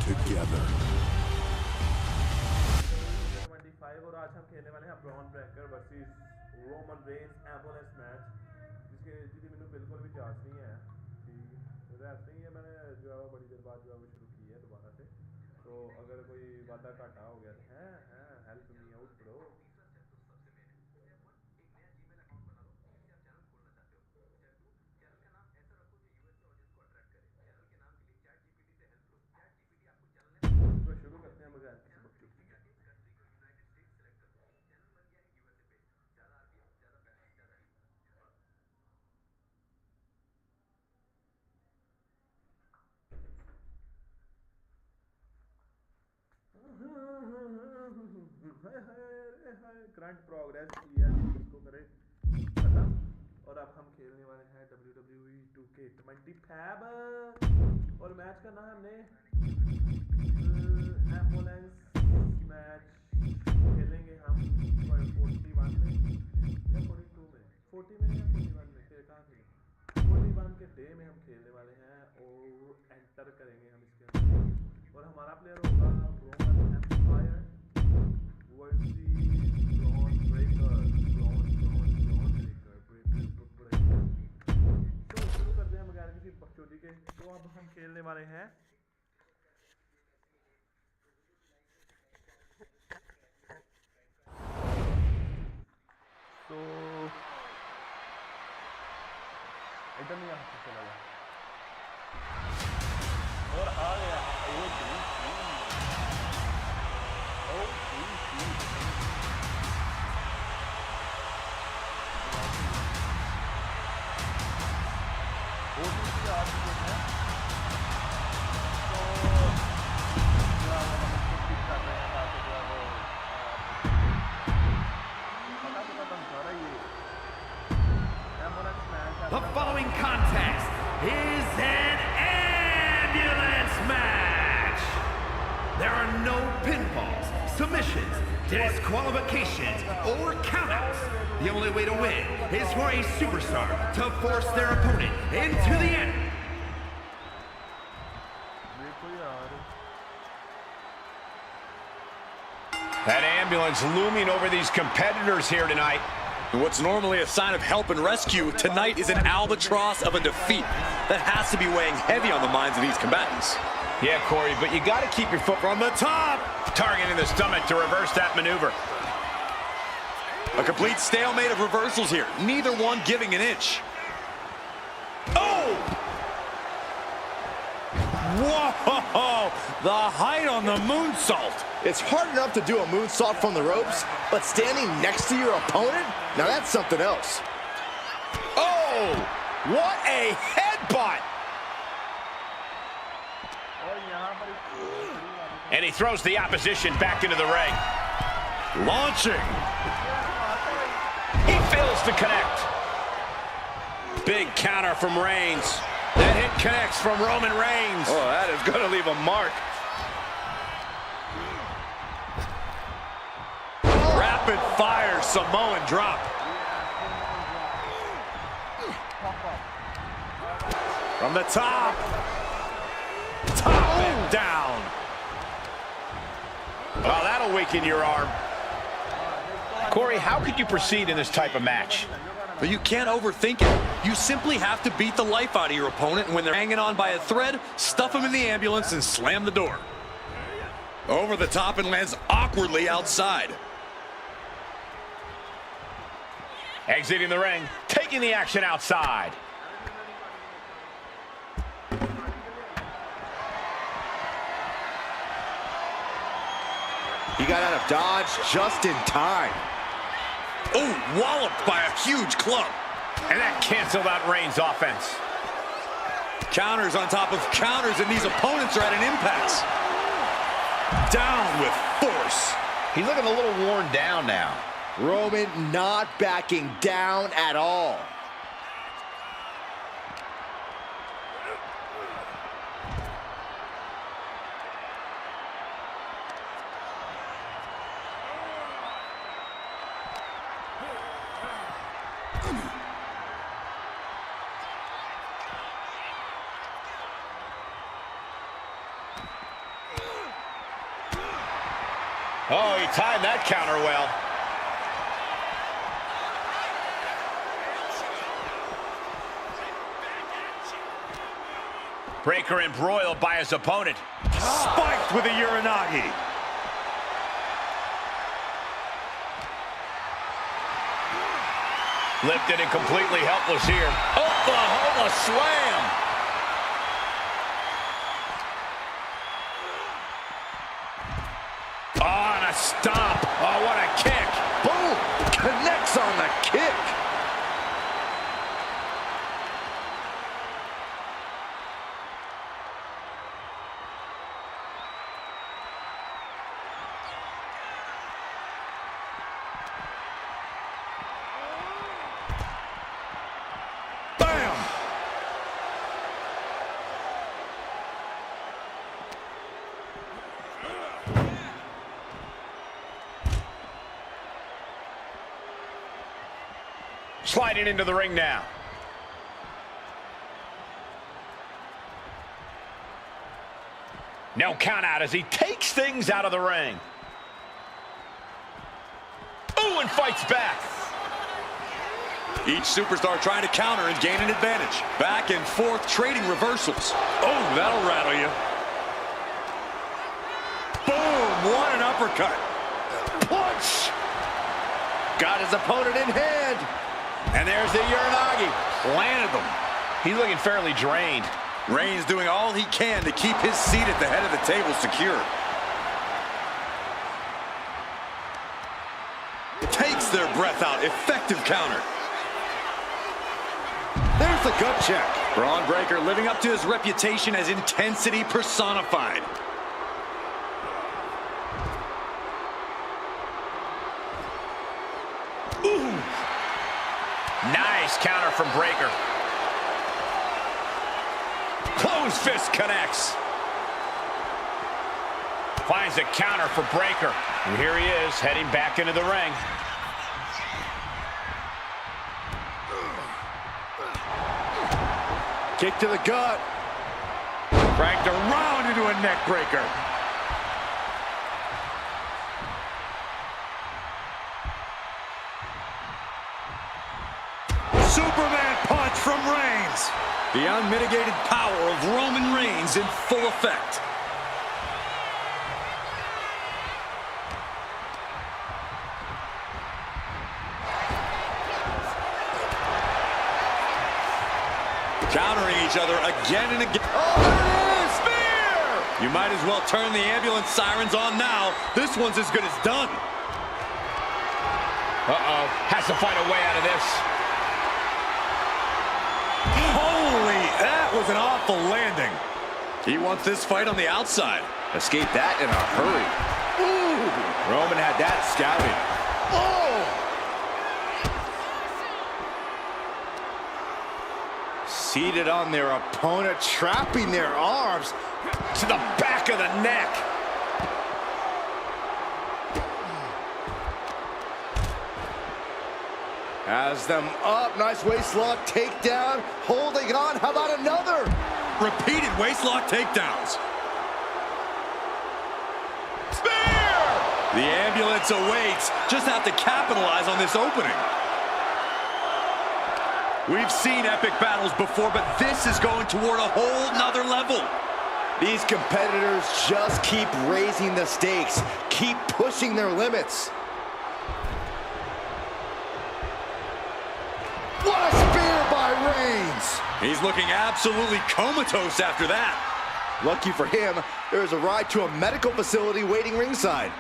together. 25 और आज हम खेलने वाले हैं Bron Breakker versus Roman Reigns ambulance match जिसकी मैंने बिल्कुल भी चार्ज नहीं है कि ऐसे ही है। मैंने जो है वो बड़ी देर बाद जो है वो शुरू की है दोबारा से, तो अगर कोई वादा घाटा हो गया तो है हेल्प मी आउट ब्रो। तो शुरू करते हैं मगर किसी बकचोदी के। ग्रैंड प्रोग्रेस किया इसको करे खत्म। और अब हम खेलने वाले हैं WWE 2K25 और मैच का नाम हमने एम्बुलेंस मैच खेलेंगे हम 41 में या 42 में, 40 में या 41 में, फिर कहाँ खेलेंगे 41 के डे में हम खेलने वाले हैं और एंटर करेंगे हम इसके अंदर। और हमारा प्लेयर होगा Roman empire versus brawn breaker. तो शुरू करते हैं बगैर किसी बकचोदी के। तो अब हम खेलने वाले हैं तो एकदम यहाँ से चला गया और आ गया The following contest is an ambulance match. There are no pinfalls, submissions, disqualifications, or countouts. The only way to win is for a superstar to force their opponent into the end. That ambulance looming over these competitors here tonight. What's normally a sign of help and rescue, tonight is an albatross of a defeat. That has to be weighing heavy on the minds of these combatants. Yeah, Corey, but you got to keep your foot from the top. Targeting the stomach to reverse that maneuver. A complete stalemate of reversals here. Neither one giving an inch. Oh! Whoa! The height on the moonsault. It's hard enough to do a moonsault from the ropes, but standing next to your opponent? Now that's something else. Oh! What a headbutt! And he throws the opposition back into the ring. Launching. He fails to connect. Big counter from Reigns. That hit connects from Roman Reigns. Oh, that is going to leave a mark. Rapid fire Samoan drop. From the top. Top and down. Well, that'll weaken your arm. Corey, how could you proceed in this type of match? But you can't overthink it. You simply have to beat the life out of your opponent, and when they're hanging on by a thread, stuff them in the ambulance and slam the door. Over the top and lands awkwardly outside. Exiting the ring, taking the action outside. He got out of dodge just in time. Oh, walloped by a huge club. And that canceled out Reigns' offense. Counters on top of counters, and these opponents are at an impasse. Down with force. He's looking a little worn down now. Roman not backing down at all. Oh, he timed that counter well. Breaker embroiled by his opponent. Spiked with a Uranagi. Lifted and completely helpless here. Oklahoma slam. Oh, and a stomp. Oh, what a kick. Boom! Connects on the kick. Sliding into the ring now. No count out as he takes things out of the ring. Ooh, and fights back. Each superstar trying to counter and gain an advantage. Back and forth trading reversals. Oh, that'll rattle you. Boom, what an uppercut. Punch! Got his opponent in hand. And there's the Uranagi. Landed them. He's looking fairly drained. Reigns doing all he can to keep his seat at the head of the table secure. Takes their breath out. Effective counter. There's the gut check. Bron Breakker living up to his reputation as intensity personified. Ooh. Nice counter from Breakker. Closed fist connects. Finds a counter for Breakker. And here he is, heading back into the ring. Kick to the gut. Cranked around into a neck breaker. Superman punch from Reigns. The unmitigated power of Roman Reigns in full effect. Countering each other again and again. Oh, there it is! Spear! You might as well turn the ambulance sirens on now. This one's as good as done. Uh-oh. Has to find a way out of this. Holy, that was an awful landing. He wants this fight on the outside. Escaped that in a hurry. Ooh! Roman had that scouted. Oh! Seated on their opponent, trapping their arms To the back of the neck. has them up. Nice waistlock takedown. Holding on. How about another? Repeated waistlock takedowns. Spear! The ambulance awaits. Just have to capitalize on this opening. We've seen epic battles before, but this is going toward a whole nother level. These competitors just keep raising the stakes, keep pushing their limits. What a spear by Reigns! He's looking absolutely comatose after that. Lucky for him, there's a ride to a medical facility waiting ringside.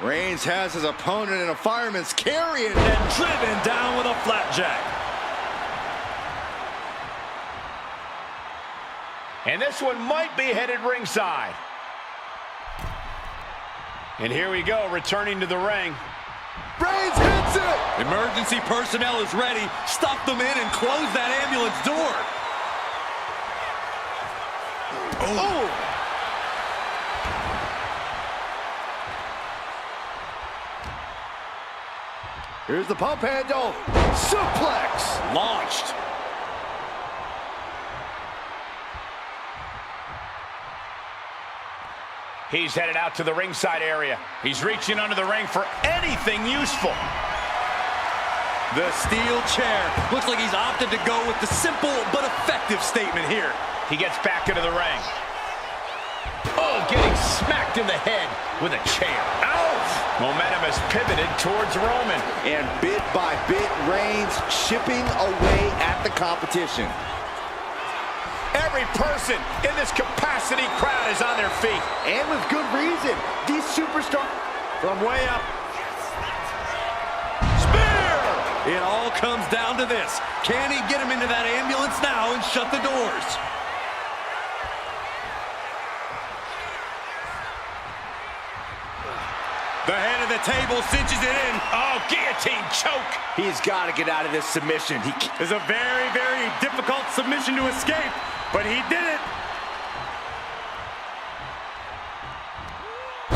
Reigns has his opponent in a fireman's carry and Driven down with a flapjack. And this one might be headed ringside. And here we go, returning to the ring. Reigns hits it! Emergency personnel is ready. Stuff them in and close that ambulance door. Oh! Here's the pump handle. Suplex! Launched. He's headed out to the ringside area. He's reaching under the ring for anything useful. The steel chair. Looks like he's opted to go with the simple but effective statement here. He gets back into the ring. Oh, getting smacked in the head with a chair. Ouch! Momentum has pivoted towards Roman. And bit by bit, Reigns chipping away at the competition. Every person in this capacity crowd is on their feet. And with good reason. These superstars... From way up. Spear! It all comes down to this. Can he get him into that ambulance now and shut the doors? The head of the table cinches it in. Oh, guillotine choke. He's got to get out of this submission. It's a very, very difficult submission to escape, but he did it.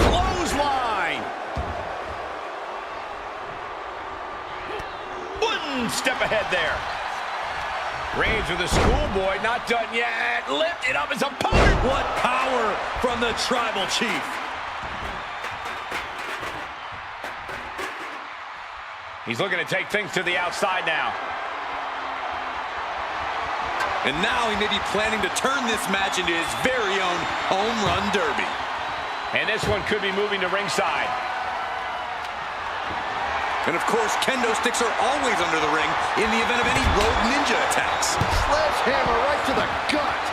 Clothesline. One step ahead there. Reigns with a schoolboy, not done yet. Lifted up his opponent. What power from the tribal chief. He's looking to take things to the outside now. And now he may be planning to turn this match into his very own home run derby. And this one could be moving to ringside. And of course, kendo sticks are always under the ring in the event of any rogue ninja attacks. Sledgehammer right to the gut.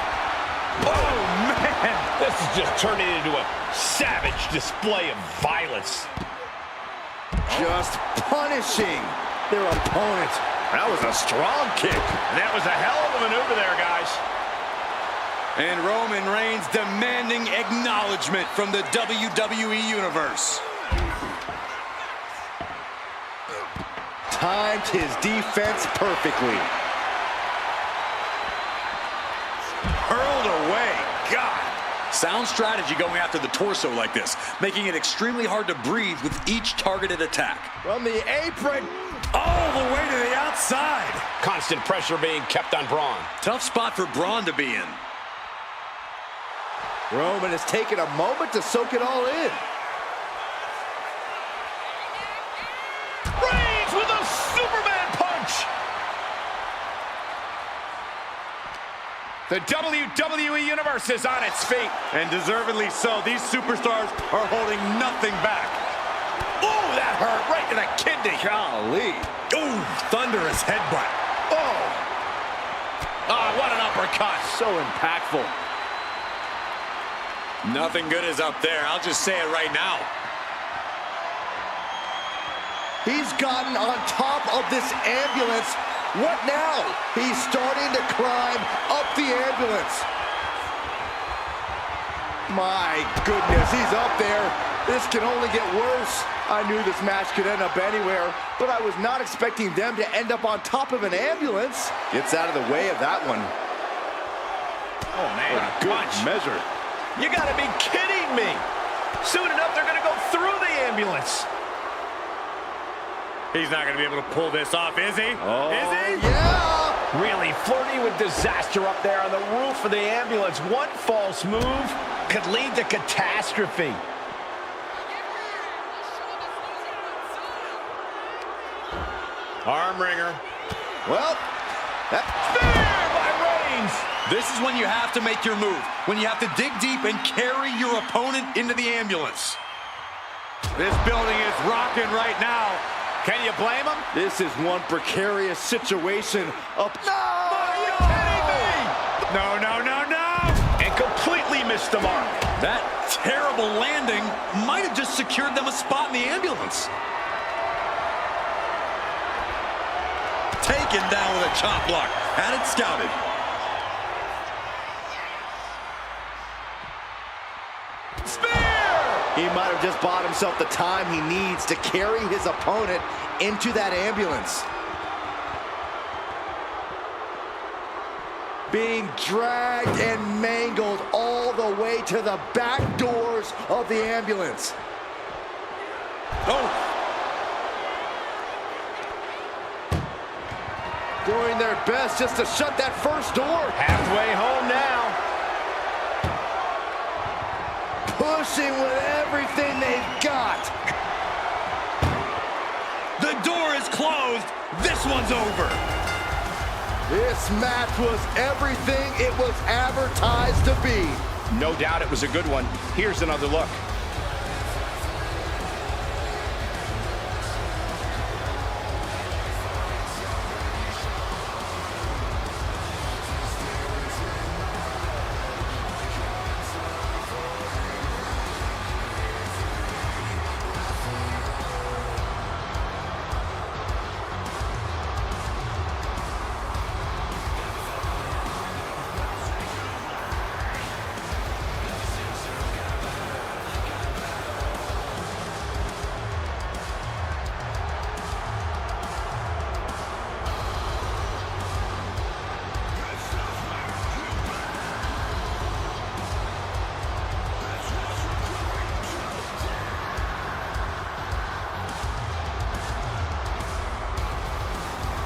Oh, man. This is just turning into a savage display of violence. Just punishing their opponent. That was a strong kick. That was a hell of a maneuver there, guys. And Roman Reigns demanding acknowledgement from the WWE Universe. Timed his defense perfectly. Hurled away. God. Sound strategy going after the torso like this, making it extremely hard to breathe with each targeted attack. From the apron. All the way to the outside. Constant pressure being kept on Bron. Tough spot for Bron to be in. Roman has taken a moment to soak it all in. Reigns with a Superman punch. The WWE Universe is on its feet. And deservedly so. These superstars are holding nothing back. Ooh, that hurt right to the kidney. Golly. Ooh, thunderous headbutt. Oh. Oh, what an uppercut. So impactful. Nothing good is up there. I'll just say it right now. He's gotten on top of this ambulance. What now? He's starting to climb up the ambulance. My goodness, he's up there. This can only get worse. I knew this match could end up anywhere, but I was not expecting them to end up on top of an ambulance. Gets out of the way of that one. Oh, man. What a good measure. You gotta be kidding me. Soon enough, they're gonna go through the ambulance. He's not going to be able to pull this off, is he? Oh, is he? Yeah! Really flirting with disaster up there on the roof of the ambulance. One false move could lead to catastrophe. Arm wringer. Well, Spear by Reigns. This is when you have to make your move. When you have to dig deep and carry your opponent into the ambulance. This building is rocking right now. Can you blame him? this is one precarious situation. Up. No! Are you kidding me? No, no, no, no! And completely missed the mark. That terrible landing might have just secured them a spot in the ambulance. Taken down with a chop block. Had it scouted. He might have just bought himself the time he needs to carry his opponent into that ambulance. Being dragged and mangled all the way to the back doors of the ambulance. Oh! Doing their best just to shut that first door. Halfway home now. pushing with everything they've got. The door is closed. This one's over. This match was everything it was advertised to be. No doubt it was a good one. Here's another look.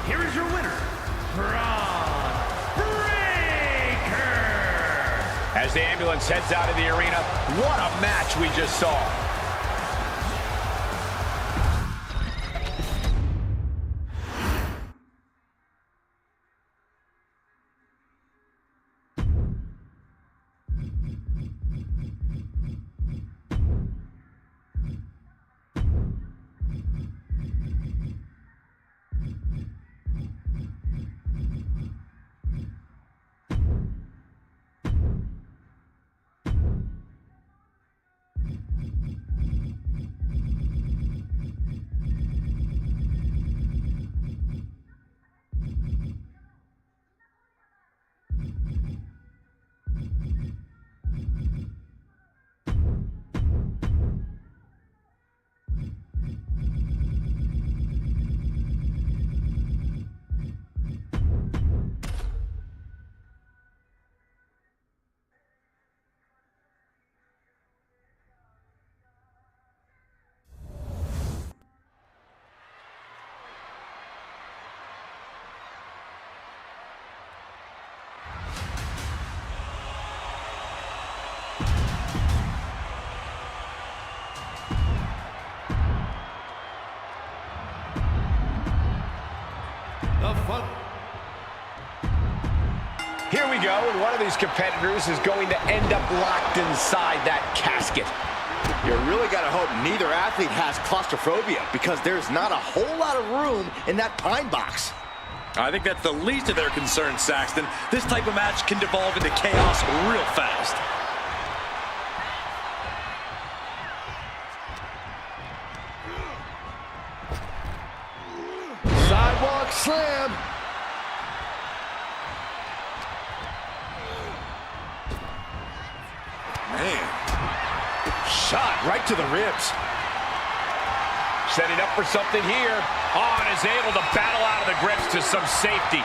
Here is your winner, Bron Breaker. As the ambulance heads out of the arena, what a match we just saw. Here we go, and one of these competitors is going to end up locked inside that casket. You really got to hope neither athlete has claustrophobia, because there's not a whole lot of room in that pine box. I think that's the least of their concerns, Saxton. This type of match can devolve into chaos real fast. Sidewalk slam. Man. Shot right to the ribs. Setting up for something here. Oh, and is able to battle out of the grips to some safety.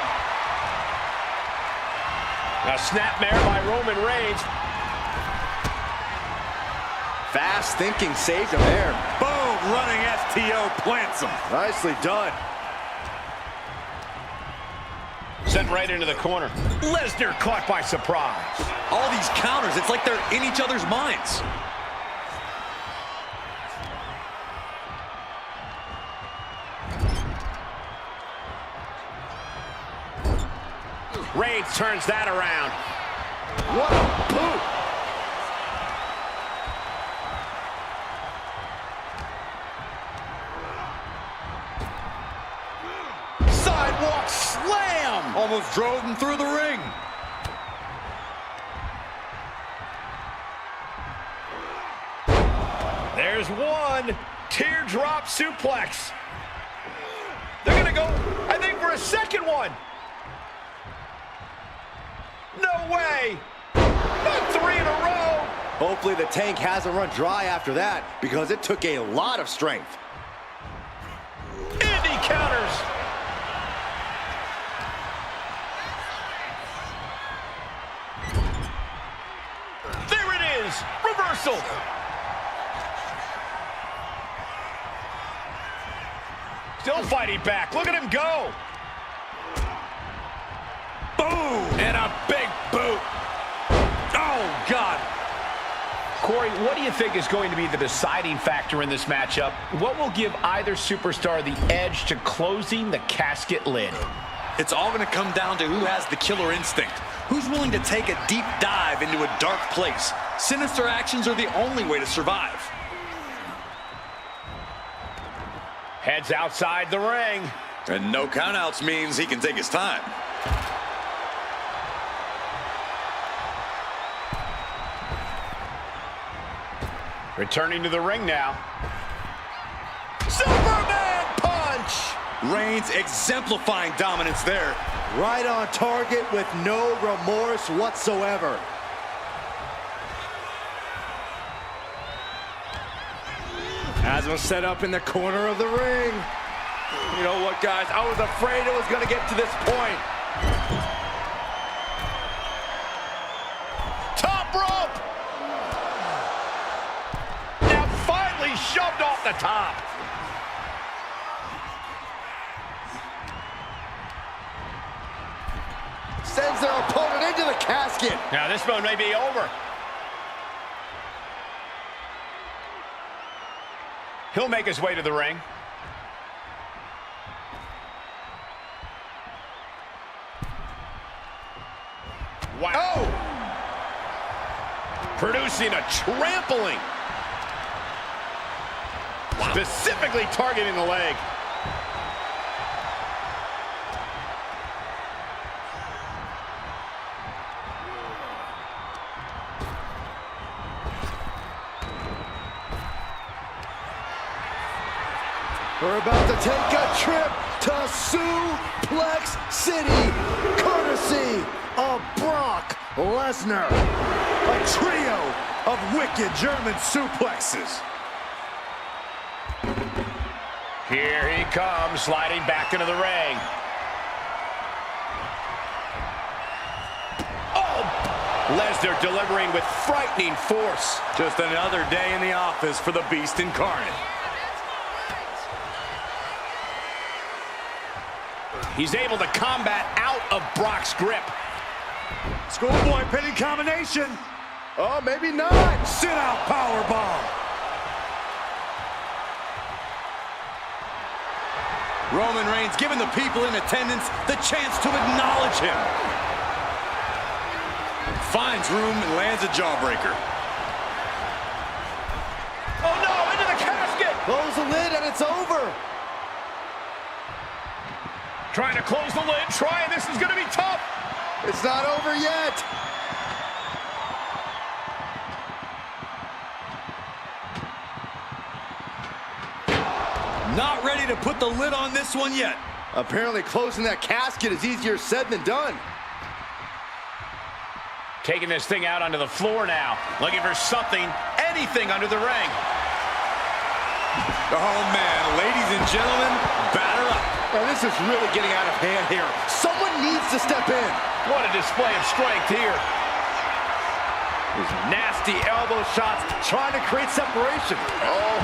A snapmare by Roman Reigns. Fast thinking saved him there. Boom, running STO plants him. Nicely done. Sent right into the corner. Lesnar caught by surprise. All these counters, it's like they're in each other's minds. Reigns turns that around. What a boot. Sidewalk slam! Almost drove him through the ring. There's one. Teardrop suplex. They're going to go, I think, for a second one. No way. Not 3 in a row. Hopefully the tank hasn't run dry after that, because it took a lot of strength. And he counters. There it is. Reversal. Still fighting back. Look at him go. Boom. And a big boot. Oh, God. Corey, what do you think is going to be the deciding factor in this matchup? What will give either superstar the edge to closing the casket lid? It's all going to come down to who has the killer instinct. Who's willing to take a deep dive into a dark place? Sinister actions are the only way to survive. Heads outside the ring. And no countouts means he can take his time. Returning to the ring now. Superman punch! Reigns exemplifying dominance there. Right on target with no remorse whatsoever. As was set up in the corner of the ring. You know what, guys? I was afraid it was going to get to this point. Top rope! Now finally shoved off the top. Sends their opponent into the casket. Now this one may be over. He'll make his way to the ring. Wow. Oh! Producing a trampling. Wow. Specifically targeting the leg. We're about to take a trip to Suplex City, courtesy of Brock Lesnar. A trio of wicked German suplexes. Here he comes, sliding back into the ring. Oh! Lesnar delivering with frightening force. Just another day in the office for the Beast Incarnate. He's able to combat out of Brock's grip. Schoolboy pinning combination. Oh, maybe not. Sit-out powerbomb. Roman Reigns giving the people in attendance the chance to acknowledge him. Finds room and lands a jawbreaker. Oh no, into the casket! Close the lid and it's over. Trying to close the lid, this is gonna be tough. It's not over yet. Not ready to put the lid on this one yet. Apparently closing that casket is easier said than done. Taking this thing out onto the floor now. Looking for something, anything under the ring. Oh man, ladies and gentlemen, batter up. Now, this is really getting out of hand here. Someone needs to step in. What a display of strength here. These nasty elbow shots trying to create separation. Oh,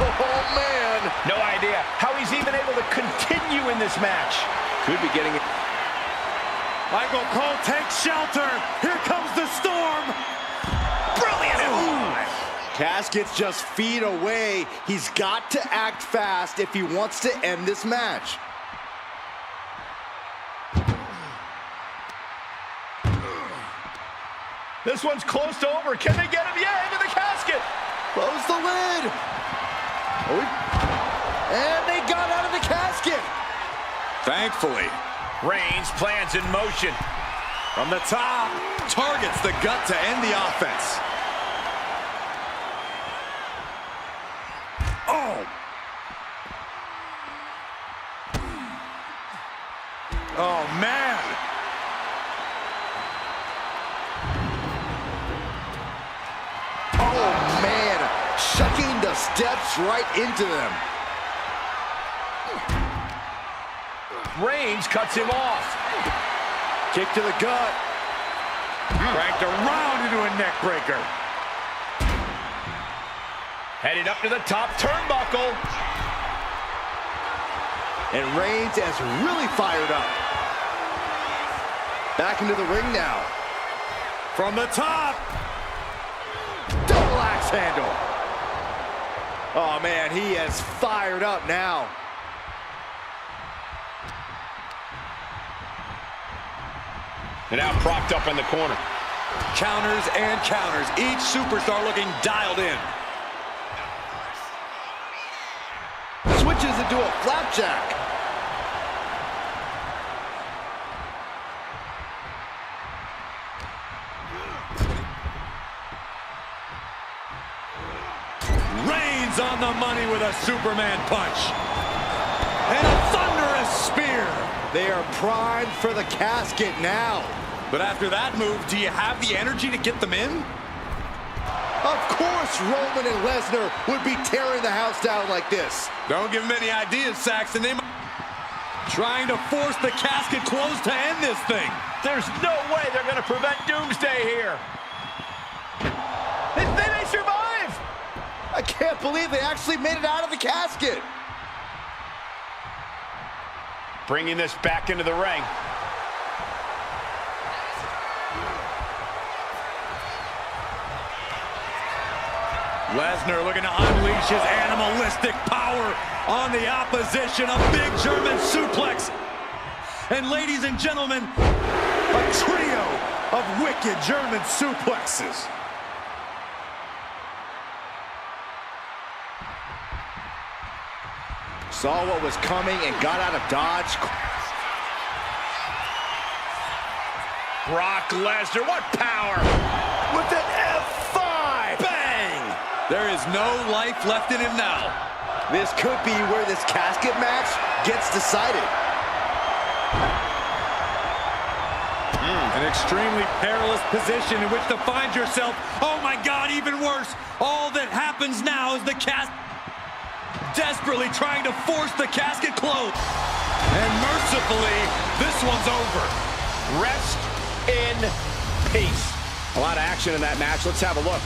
man. No idea how he's even able to continue in this match. Could be getting it. Michael Cole takes shelter. Here comes the storm. Brilliant. Casket's just feet away. He's got to act fast if he wants to end this match. This one's close to over. Can they get him? Yeah, into the casket. Close the lid. And they got out of the casket. Thankfully. Reigns plans in motion. From the top, targets the gut to end the offense. Oh. Oh, man. Oh, man. Chucking the steps right into them. Reigns cuts him off. Kick to the gut. Cranked around into a neck breaker. Headed up to the top turnbuckle. And Reigns has really fired up. Back into the ring now. From the top. Double axe axe handle. Oh man, he is fired up now. And now propped up in the corner. Counters and counters. Each superstar looking dialed in. Switches into a flapjack. Reigns on the money with a Superman punch. And a thunderous spear. They are primed for the casket now. But after that move, do you have the energy to get them in? Of course Roman and Lesnar would be tearing the house down like this. Don't give them any ideas, Saxton. They trying to force the casket closed to end this thing. There's no way they're going to prevent Doomsday here. They may survive. I can't believe they actually made it out of the casket. Bringing this back into the ring. Lesnar looking to unleash his animalistic power on the opposition. A big German suplex. And ladies and gentlemen, a trio of wicked German suplexes. Saw what was coming and got out of dodge. Brock Lesnar, what power! With an F5! Bang! There is no life left in him now. This could be where this casket match gets decided. An extremely perilous position in which to find yourself. Oh my God, even worse. All that happens now is the casket desperately trying to force the casket closed. And mercifully, this one's over. Rest in peace. A lot of action in that match. Let's have a look.